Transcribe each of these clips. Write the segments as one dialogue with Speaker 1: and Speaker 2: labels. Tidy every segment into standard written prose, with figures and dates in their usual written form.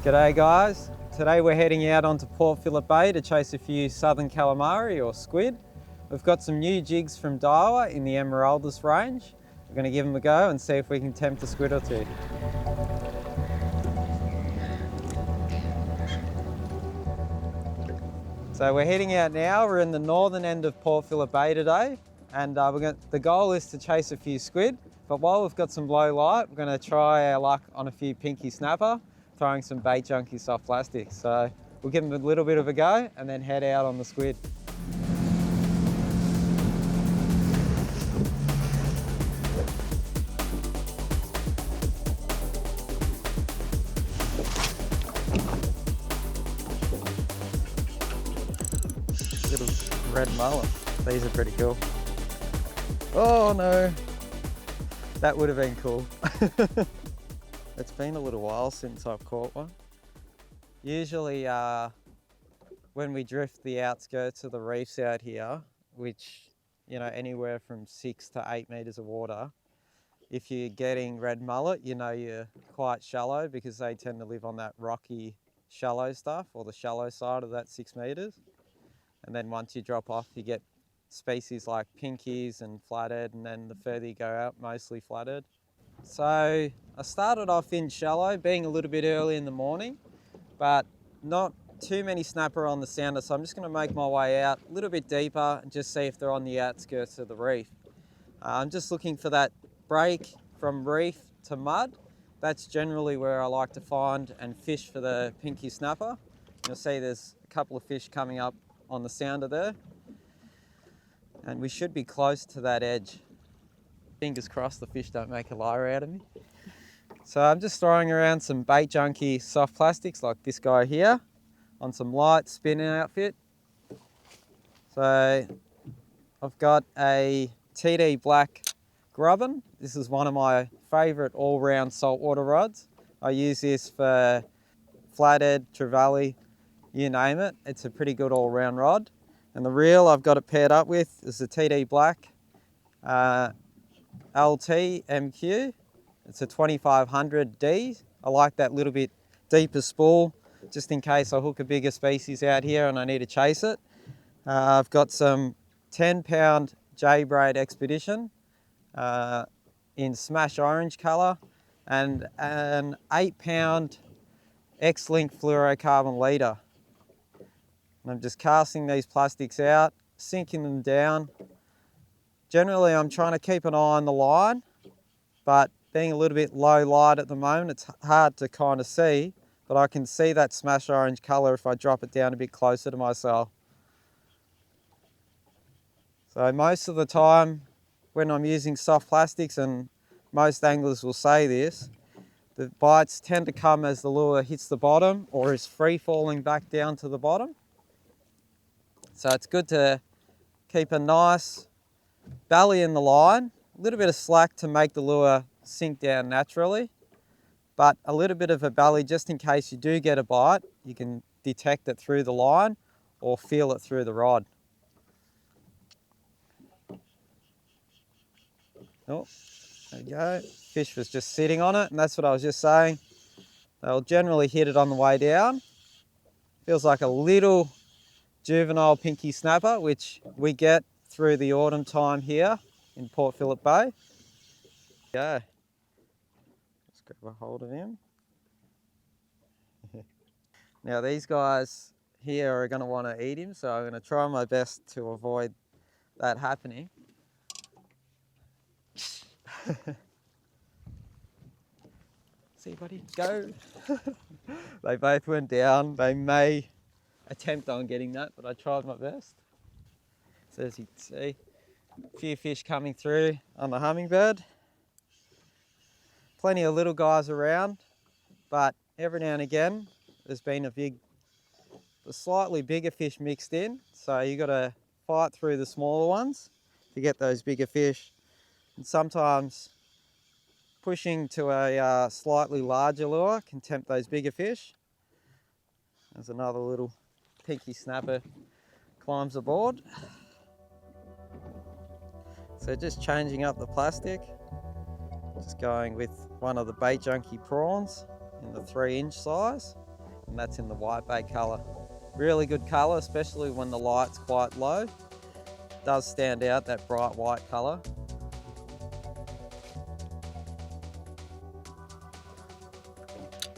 Speaker 1: G'day guys, today we're heading out onto Port Phillip Bay to chase a few southern calamari or squid. We've got some new jigs from Daiwa in the Emeraldas range. We're going to give them a go and see if we can tempt a squid or two. So we're heading out now. We're in the northern end of Port Phillip Bay today, and the goal is to chase a few squid. But while we've got some low light, we're going to try our luck on a few pinky snapper, throwing some bait junky soft plastic. So we'll give them a little bit of a go and then head out on the squid. Little red mullet. These are pretty cool. Oh no, that would have been cool. It's been a little while since I've caught one. Usually when we drift the outskirts of the reefs out here, which, you know, anywhere from 6 to 8 meters of water, if you're getting red mullet, you know you're quite shallow because they tend to live on that rocky shallow stuff, or the shallow side of that 6 meters. And then once you drop off, you get species like pinkies and flathead, and then the further you go out, mostly flathead. So I started off in shallow, being a little bit early in the morning, but not too many snapper on the sounder, so I'm just going to make my way out a little bit deeper and just see if they're on the outskirts of the reef. I'm just looking for that break from reef to mud. That's generally where I like to find and fish for the pinky snapper. You'll see there's a couple of fish coming up on the sounder there, and we should be close to that edge. Fingers crossed the fish don't make a liar out of me. So I'm just throwing around some bait junky soft plastics like this guy here on some light spinning outfit. So I've got a TD black grubbin. This is one of my favourite all-round saltwater rods. I use this for flathead, trevally, you name it. It's a pretty good all-round rod. And the reel I've got it paired up with is the TD black LT MQ. It's a 2500D. I like that little bit deeper spool, just in case I hook a bigger species out here and I need to chase it. I've got some 10-pound J-braid Expedition in smash orange colour, and an 8-pound X-Link fluorocarbon leader. And I'm just casting these plastics out, sinking them down. Generally, I'm trying to keep an eye on the line, but being a little bit low light at the moment, it's hard to kind of see, but I can see that smash orange colour if I drop it down a bit closer to myself. So most of the time when I'm using soft plastics, and most anglers will say this, the bites tend to come as the lure hits the bottom or is free falling back down to the bottom. So it's good to keep a nice belly in the line, a little bit of slack to make the lure sink down naturally, but a little bit of a belly just in case you do get a bite, you can detect it through the line or feel it through the rod. Oh, there we go. Fish was just sitting on it, and that's what I was just saying. They'll generally hit it on the way down. Feels like a little juvenile pinky snapper, which we get through the autumn time here in Port Phillip Bay. Go. Let's grab a hold of him. Now these guys here are going to want to eat him, so I'm going to try my best to avoid that happening. See, buddy, go. They both went down. They may attempt on getting that, but I tried my best. So as you can see, a few fish coming through on the hummingbird. Plenty of little guys around, but every now and again there's been a slightly bigger fish mixed in, so you got to fight through the smaller ones to get those bigger fish. And sometimes pushing to a slightly larger lure can tempt those bigger fish. There's another little pinky snapper climbs aboard. So just changing up the plastic, just going with one of the bait junky prawns in the 3-inch size. and that's in the whitebait colour. Really good colour, especially when the light's quite low. It does stand out, that bright white colour.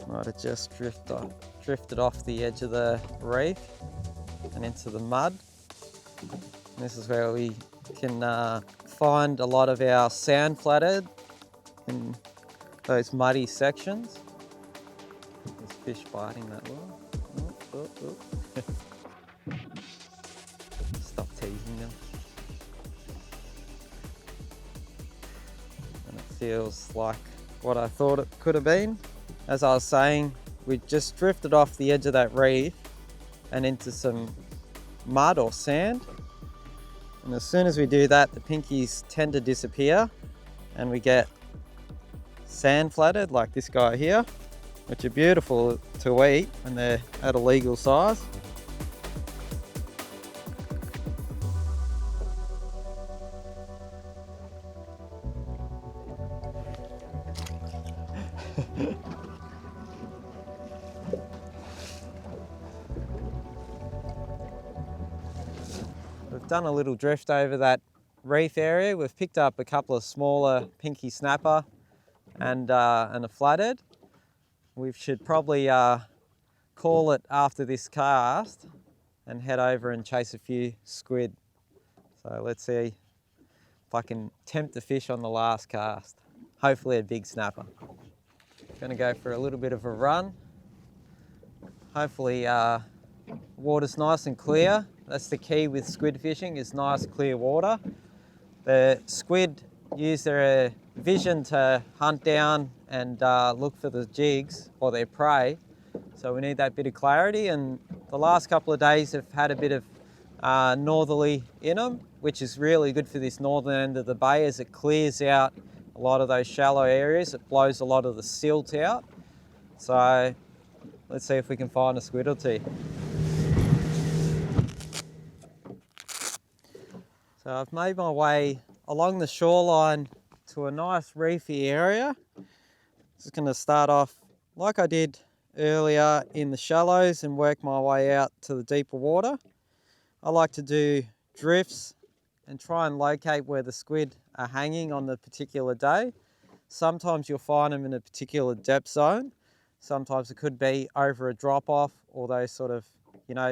Speaker 1: Might have just drifted off the edge of the reef and into the mud. And this is where we can find a lot of our sand flathead in those muddy sections. There's fish biting that lure. Stop teasing them. And it feels like what I thought it could have been. As I was saying, we just drifted off the edge of that reef and into some mud or sand. And as soon as we do that, the pinkies tend to disappear and we get sand flathead like this guy here, which are beautiful to eat when they're at a legal size. We've done a little drift over that reef area. We've picked up a couple of smaller pinky snapper and a flathead. We should probably call it after this cast and head over and chase a few squid. So let's see if I can tempt the fish on the last cast. Hopefully a big snapper. Gonna go for a little bit of a run. Hopefully water's nice and clear. That's the key with squid fishing, is nice clear water. The squid use their vision to hunt down and look for the jigs or their prey. So we need that bit of clarity, and the last couple of days have had a bit of northerly in them, which is really good for this northern end of the bay as it clears out a lot of those shallow areas. It blows a lot of the silt out. So let's see if we can find a squid or two. So I've made my way along the shoreline to a nice reefy area. Just going to start off like I did earlier in the shallows and work my way out to the deeper water. I like to do drifts and try and locate where the squid are hanging on the particular day. Sometimes you'll find them in a particular depth zone. Sometimes it could be over a drop off or those sort of,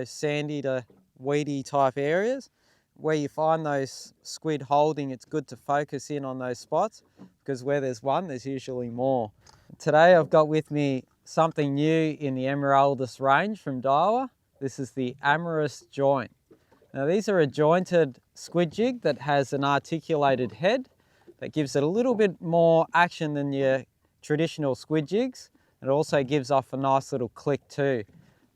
Speaker 1: sandy to weedy type areas. Where you find those squid holding, it's good to focus in on those spots, because where there's one, there's usually more. Today I've got with me something new in the Emeraldas range from Daiwa. This is the Amorous Joint. Now these are a jointed squid jig that has an articulated head that gives it a little bit more action than your traditional squid jigs. It also gives off a nice little click too.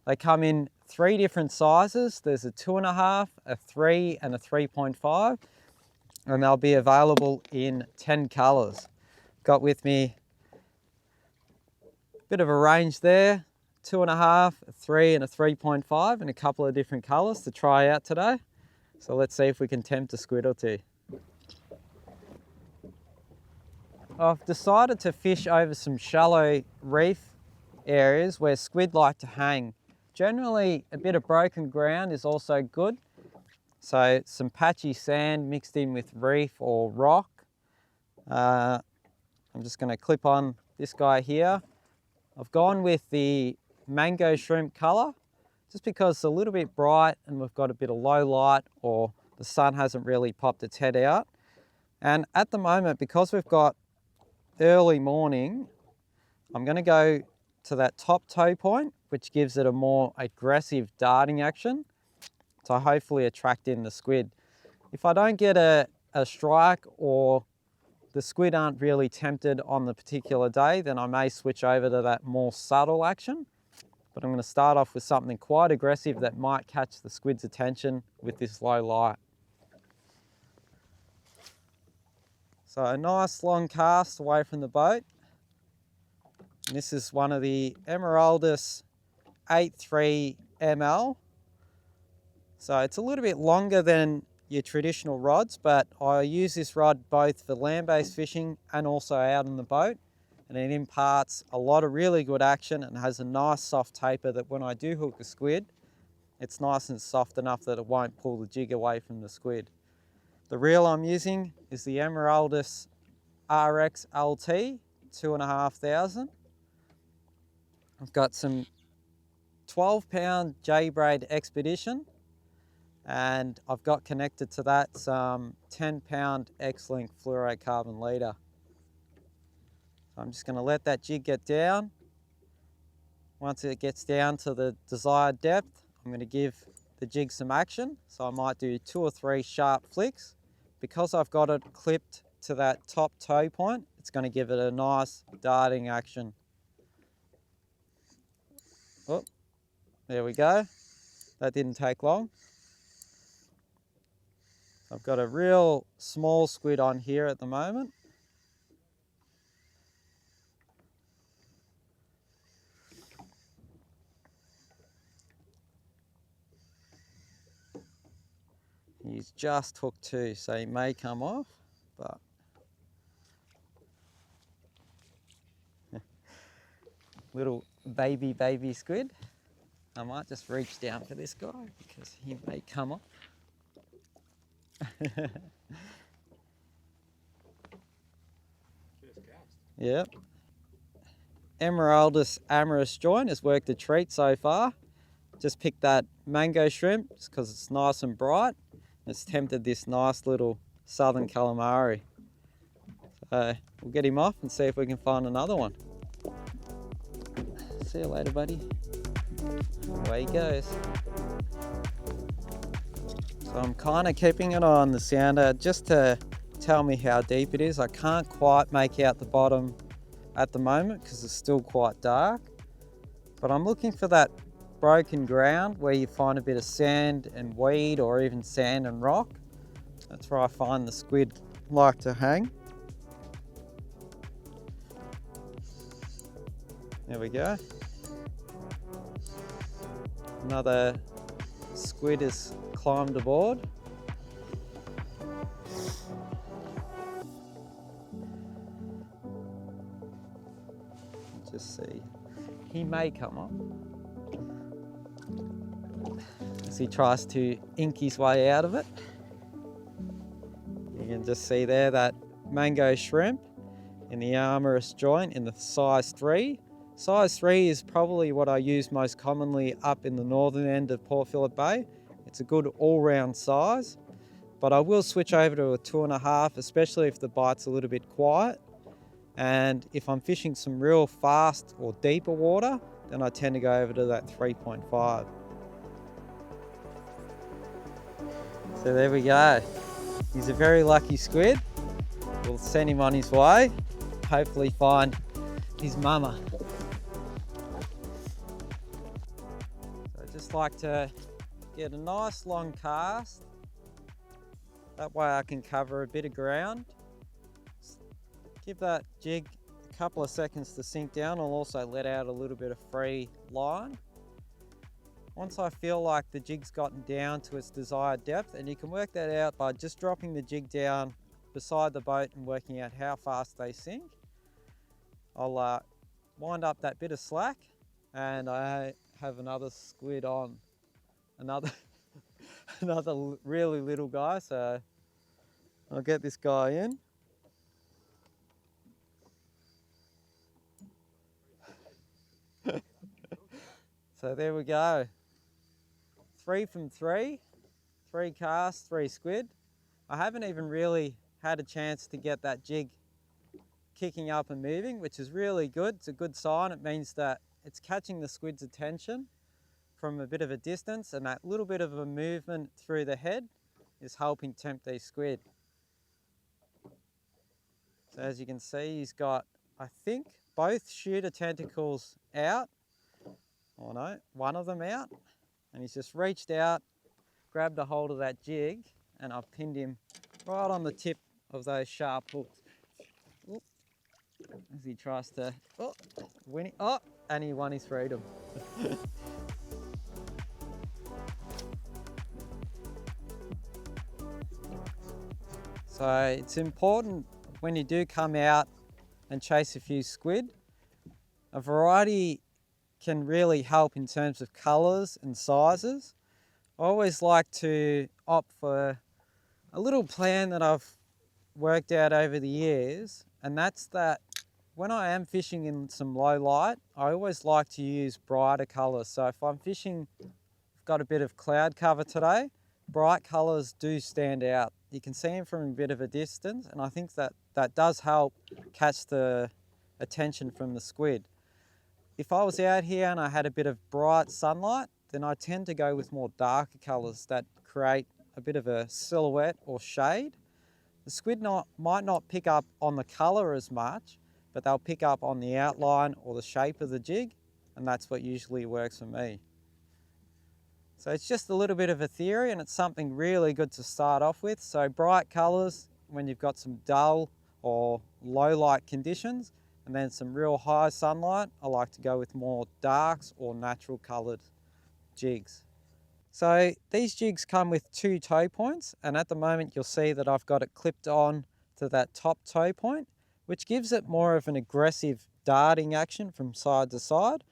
Speaker 1: They come in 3 different sizes. There's a 2.5, a 3 and a 3.5, and they'll be available in 10 colours. Got with me a bit of a range there, 2.5, a 3 and a 3.5, and a couple of different colours to try out today. So let's see if we can tempt a squid or two. I've decided to fish over some shallow reef areas where squid like to hang. Generally, a bit of broken ground is also good. So some patchy sand mixed in with reef or rock. I'm just going to clip on this guy here. I've gone with the mango shrimp colour just because it's a little bit bright and we've got a bit of low light or the sun hasn't really popped its head out. And at the moment, because we've got early morning, I'm going to go to that top toe point, which gives it a more aggressive darting action to hopefully attract in the squid. If I don't get a strike or the squid aren't really tempted on the particular day, then I may switch over to that more subtle action. But I'm going to start off with something quite aggressive that might catch the squid's attention with this low light. So a nice long cast away from the boat. And this is one of the Emeraldas 8.3 ml. So it's a little bit longer than your traditional rods, but I use this rod both for land-based fishing and also out on the boat. and it imparts a lot of really good action and has a nice soft taper that when I do hook a squid, it's nice and soft enough that it won't pull the jig away from the squid. The reel I'm using is the Emeraldas RX LT 2,500. I've got some 12-pound J-braid Expedition, and I've got connected to that some 10-pound X-Link fluorocarbon leader. So I'm just going to let that jig get down. Once it gets down to the desired depth, I'm going to give the jig some action. So I might do 2 or 3 sharp flicks. Because I've got it clipped to that top toe point, it's going to give it a nice darting action. Oh, there we go. That didn't take long. I've got a real small squid on here at the moment. He's just hooked too, so he may come off, but little baby squid. I might just reach down for this guy because he may come off. Yep. Emeraldas Amorous Joint has worked a treat so far. Just picked that mango shrimp just because it's nice and bright. It's tempted this nice little southern calamari. So we'll get him off and see if we can find another one. See you later, buddy. Away he goes. So I'm kind of keeping an eye on the sounder just to tell me how deep it is. I can't quite make out the bottom at the moment because it's still quite dark. But I'm looking for that broken ground where you find a bit of sand and weed or even sand and rock. That's where I find the squid like to hang. There we go. Another squid has climbed aboard. Just see. He may come up as he tries to ink his way out of it. You can just see there that mango shrimp in the Amorous Joint in the size 3. Size 3 is probably what I use most commonly up in the northern end of Port Phillip Bay. It's a good all-round size, but I will switch over to a 2.5, especially if the bite's a little bit quiet. And if I'm fishing some real fast or deeper water, then I tend to go over to that 3.5. So there we go. He's a very lucky squid. We'll send him on his way, hopefully find his mama. So I just like to get a nice long cast. That way I can cover a bit of ground. Give that jig a couple of seconds to sink down. I'll also let out a little bit of free line. Once I feel like the jig's gotten down to its desired depth, and you can work that out by just dropping the jig down beside the boat and working out how fast they sink. I'll wind up that bit of slack and I have another squid on. Another really little guy, so I'll get this guy in. So there we go. 3 from 3, 3 casts, 3 squid. I haven't even really had a chance to get that jig kicking up and moving, which is really good. It's a good sign. It means that it's catching the squid's attention from a bit of a distance, and that little bit of a movement through the head is helping tempt these squid. So as you can see, he's got, I think, both shooter tentacles out. Oh no, one of them out. And he's just reached out, grabbed a hold of that jig, and I've pinned him right on the tip of those sharp hooks. Oop. As he tries to win it. Oh, and he won his freedom. So it's important when you do come out and chase a few squid. A variety can really help in terms of colours and sizes. I always like to opt for a little plan that I've worked out over the years, and that's that when I am fishing in some low light, I always like to use brighter colours. So if I'm fishing, I've got a bit of cloud cover today, bright colours do stand out. You can see them from a bit of a distance, and I think that does help catch the attention from the squid. If I was out here and I had a bit of bright sunlight, then I tend to go with more darker colours that create a bit of a silhouette or shade. The squid might not pick up on the colour as much, but they'll pick up on the outline or the shape of the jig, and that's what usually works for me. So it's just a little bit of a theory, and it's something really good to start off with. So bright colours when you've got some dull or low light conditions, and then some real high sunlight, I like to go with more darks or natural coloured jigs. So these jigs come with 2 toe points, and at the moment you'll see that I've got it clipped on to that top toe point, which gives it more of an aggressive darting action from side to side.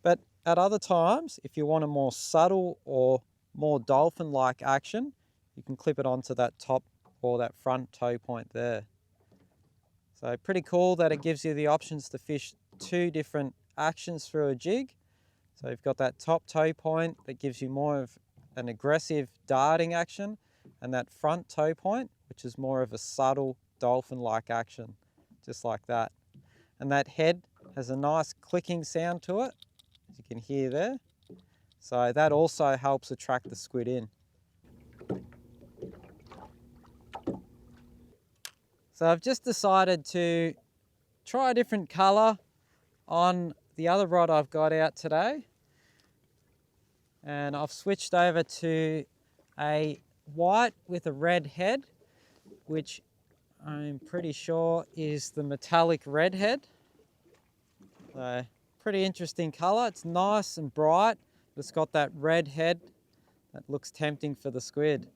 Speaker 1: But at other times, if you want a more subtle or more dolphin-like action, you can clip it onto that top or that front toe point there. So pretty cool that it gives you the options to fish 2 different actions through a jig. So you've got that top toe point that gives you more of an aggressive darting action, and that front toe point, which is more of a subtle dolphin-like action, just like that. And that head has a nice clicking sound to it, as you can hear there. So that also helps attract the squid in. So I've just decided to try a different colour on the other rod I've got out today. And I've switched over to a white with a red head, which I'm pretty sure is the metallic red head. So pretty interesting colour. It's nice and bright. It's got that red head that looks tempting for the squid.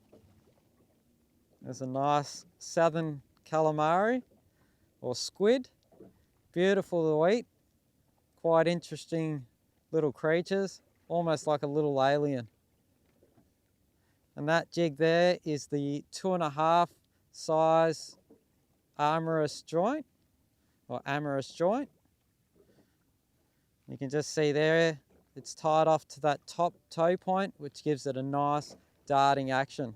Speaker 1: There's a nice southern calamari or squid. Beautiful to eat. Quite interesting little creatures. Almost like a little alien. And that jig there is the 2.5 size Amorous Joint, or Amorous Joint. You can just see there, it's tied off to that top toe point, which gives it a nice darting action.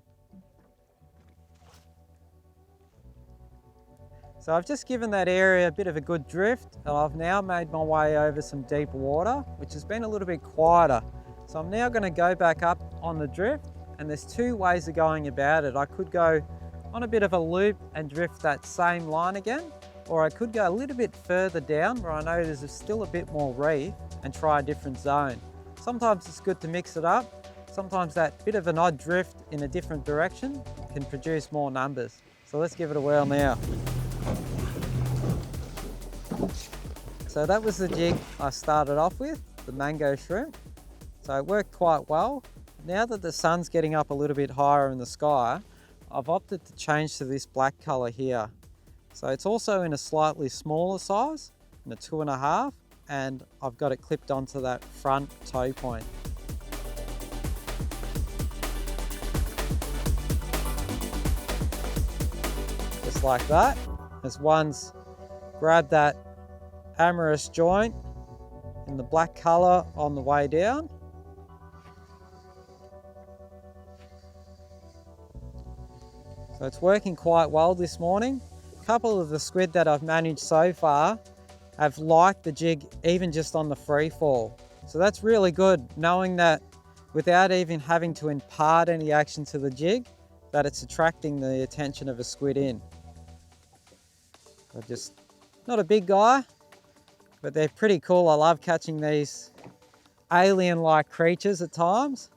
Speaker 1: So I've just given that area a bit of a good drift, and I've now made my way over some deeper water, which has been a little bit quieter. So I'm now going to go back up on the drift, and there's 2 ways of going about it. I could go on a bit of a loop and drift that same line again, or I could go a little bit further down where I know there's still a bit more reef and try a different zone. Sometimes it's good to mix it up. Sometimes that bit of an odd drift in a different direction can produce more numbers. So let's give it a whirl now. So that was the jig I started off with, the mango shrimp. So it worked quite well. Now that the sun's getting up a little bit higher in the sky, I've opted to change to this black colour here. So it's also in a slightly smaller size, in a 2.5, and I've got it clipped onto that front toe point. Just like that. As one's grabbed that Amorous Joint in the black colour on the way down. So it's working quite well this morning. A couple of the squid that I've managed so far have liked the jig even just on the free fall. So that's really good, knowing that without even having to impart any action to the jig, that it's attracting the attention of a squid in. They're just not a big guy, but they're pretty cool. I love catching these alien-like creatures at times.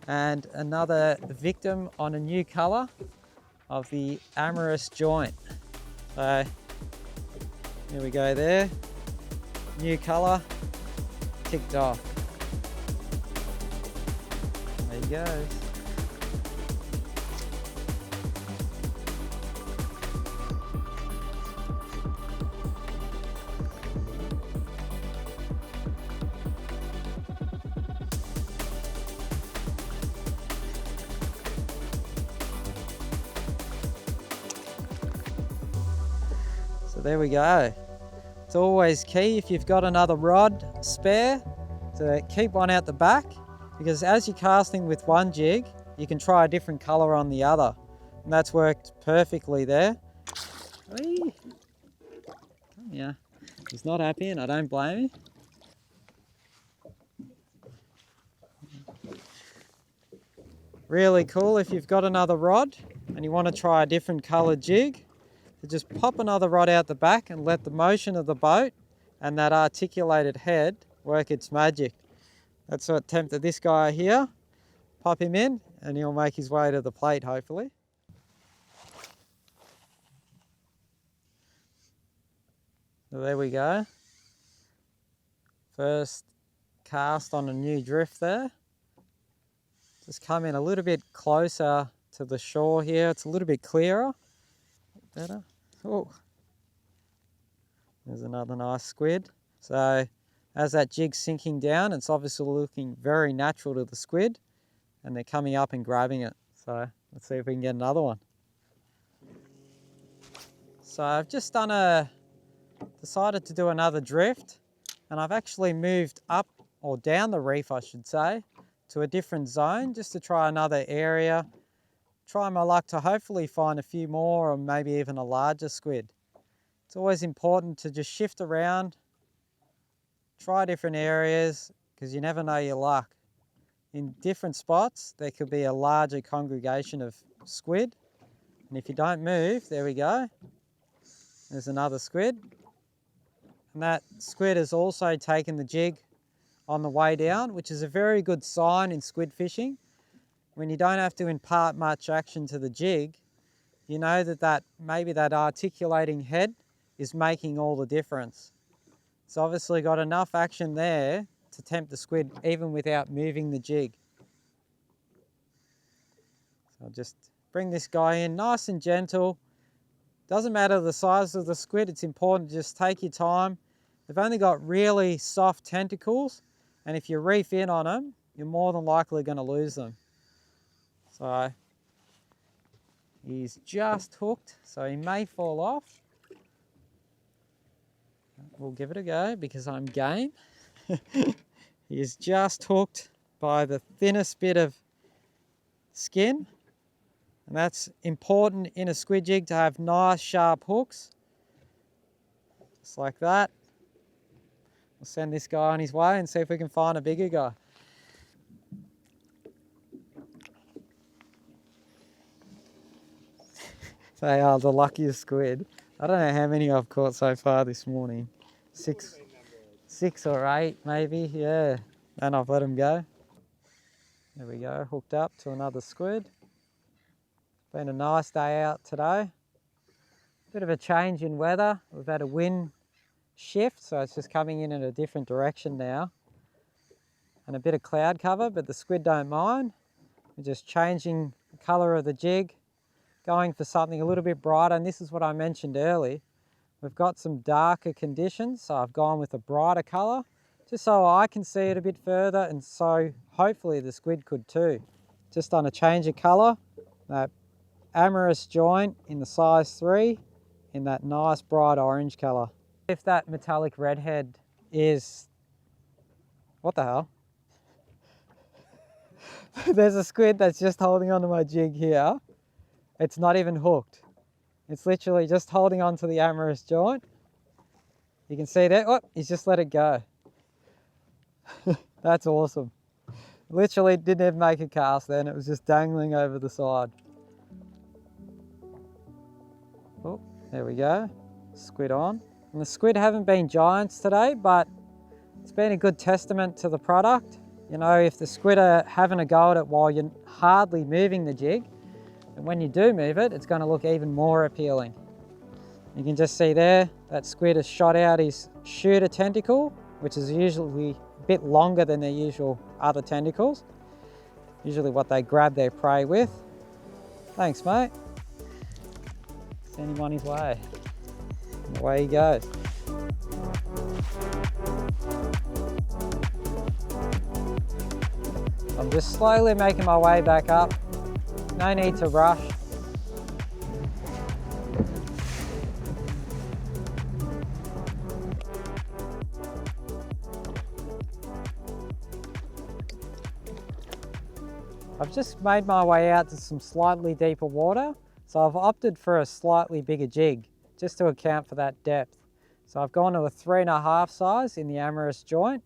Speaker 1: And another victim on a new colour of the Amorous Joint. So here we go there. New colour, ticked off. There he goes. So there we go. It's always key if you've got another rod spare to keep one out the back, because as you're casting with one jig, you can try a different color on the other. And that's worked perfectly there. Whee! Come here. He's not happy and I don't blame him. Really cool if you've got another rod and you want to try a different colored jig, to just pop another rod out the back and let the motion of the boat and that articulated head work its magic. That's what tempted this guy here. Pop him in and he'll make his way to the plate, hopefully. So there we go. First cast on a new drift there. Just come in a little bit closer to the shore here. It's a little bit clearer. Better. Oh, there's another nice squid. So as that jig's sinking down, it's obviously looking very natural to the squid and they're coming up and grabbing it. So let's see if we can get another one. So I've just decided to do another drift, and I've actually moved up or down the reef, I should say, to a different zone just to try another area. Try my luck to hopefully find a few more or maybe even a larger squid. It's always important to just shift around, try different areas, because you never know your luck. In different spots, there could be a larger congregation of squid. And if you don't move, there we go. There's another squid. And that squid has also taken the jig on the way down, which is a very good sign in squid fishing. When you don't have to impart much action to the jig, you know that maybe that articulating head is making all the difference. It's obviously got enough action there to tempt the squid even without moving the jig. So I'll just bring this guy in nice and gentle. Doesn't matter the size of the squid, it's important to just take your time. They've only got really soft tentacles, and if you reef in on them, you're more than likely going to lose them. So he's just hooked, so he may fall off. We'll give it a go because I'm game. He's just hooked by the thinnest bit of skin. And that's important in a squid jig, to have nice sharp hooks. Just like that. We'll send this guy on his way and see if we can find a bigger guy. They are the luckiest squid. I don't know how many I've caught so far this morning. Six or eight maybe, yeah. And I've let them go. There we go, hooked up to another squid. Been a nice day out today. Bit of a change in weather. We've had a wind shift, so it's just coming in a different direction now. And a bit of cloud cover, but the squid don't mind. We're just changing the colour of the jig, going for something a little bit brighter, and this is what I mentioned earlier. We've got some darker conditions, so I've gone with a brighter colour, just so I can see it a bit further, and so hopefully the squid could too. Just on a change of colour, that Amorous Joint in the size 3 in that nice bright orange colour. If that metallic redhead is... What the hell? There's a squid that's just holding onto my jig here. It's not even hooked. It's literally just holding onto the Amorous Joint. You can see that. Oh, he's just let it go. That's awesome. Literally didn't even make a cast then. It was just dangling over the side. Oh, there we go. Squid on. And the squid haven't been giants today, but it's been a good testament to the product. You know, if the squid are having a go at it while you're hardly moving the jig, and when you do move it, it's going to look even more appealing. You can just see there, that squid has shot out his shooter tentacle, which is usually a bit longer than their usual other tentacles. Usually what they grab their prey with. Thanks, mate. Send him on his way. And away he goes. I'm just slowly making my way back up. No need to rush.
Speaker 2: I've just made my way out to some slightly deeper water, so I've opted for a slightly bigger jig, just to account for that depth. So I've gone to a 3.5 size in the Amorous Joint,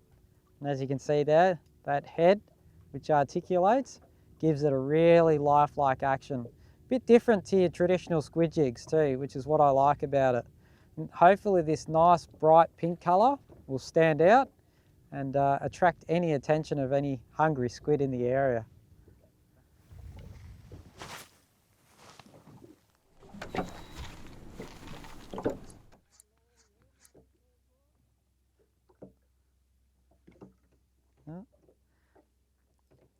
Speaker 2: and as you can see there, that head, which articulates, gives it a really lifelike action. Bit different to your traditional squid jigs too, which is what I like about it. And hopefully this nice bright pink colour will stand out and attract any attention of any hungry squid in the area.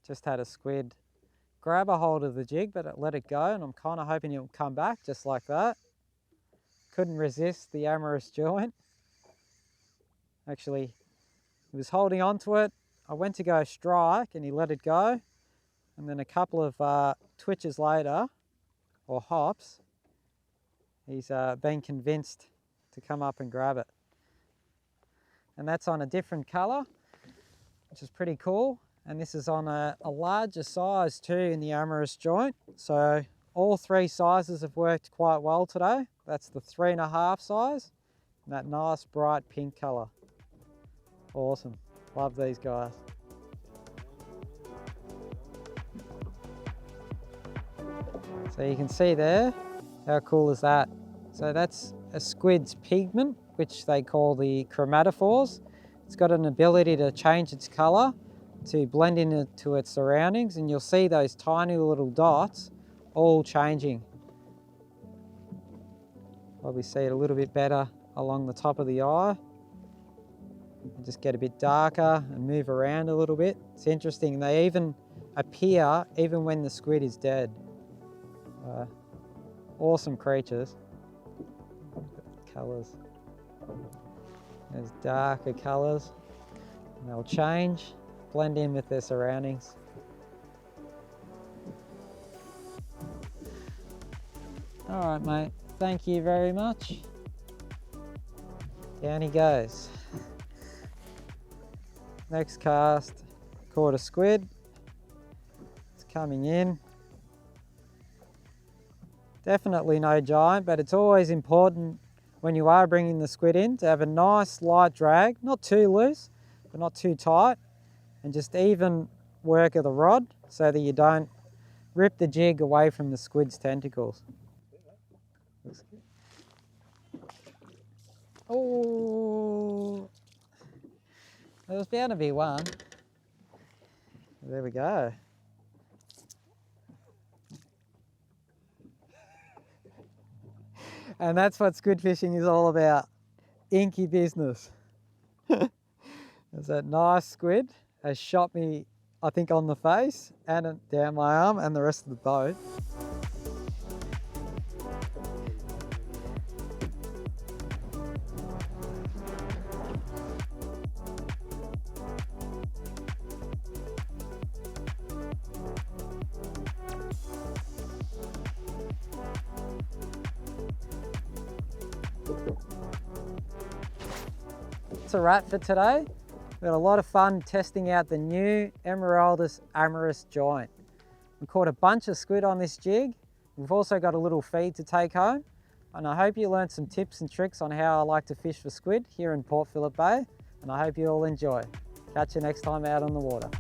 Speaker 2: Just had a squid grab a hold of the jig, but it let it go, and I'm kind of hoping it'll come back just like that. Couldn't resist the Amorous Joint. Actually, he was holding on to it. I went to go strike and he let it go. And then a couple of twitches later, or hops, he's been convinced to come up and grab it. And that's on a different colour, which is pretty cool. And this is on a larger size too in the Amorous Joint. So all three sizes have worked quite well today. That's the 3.5 size and that nice bright pink colour. Awesome, love these guys. So you can see there, how cool is that? So that's a squid's pigment, which they call the chromatophores. It's got an ability to change its colour to blend into its surroundings, and you'll see those tiny little dots all changing. Probably see it a little bit better along the top of the eye. And just get a bit darker and move around a little bit. It's interesting, they even appear even when the squid is dead. Awesome creatures. Colours. There's darker colours. And they'll change, blend in with their surroundings. All right, mate. Thank you very much. Down he goes. Next cast, caught a squid. It's coming in. Definitely no giant, but it's always important when you are bringing the squid in to have a nice light drag, not too loose, but not too tight, and just even work of the rod so that you don't rip the jig away from the squid's tentacles. Oh, there's bound to be one. There we go. And that's what squid fishing is all about. Inky business. There's that nice squid has shot me, I think, on the face and down my arm and the rest of the boat. That's a wrap for today. We had a lot of fun testing out the new Emeraldas Amorous Joint. We caught a bunch of squid on this jig. We've also got a little feed to take home. And I hope you learned some tips and tricks on how I like to fish for squid here in Port Phillip Bay. And I hope you all enjoy. Catch you next time out on the water.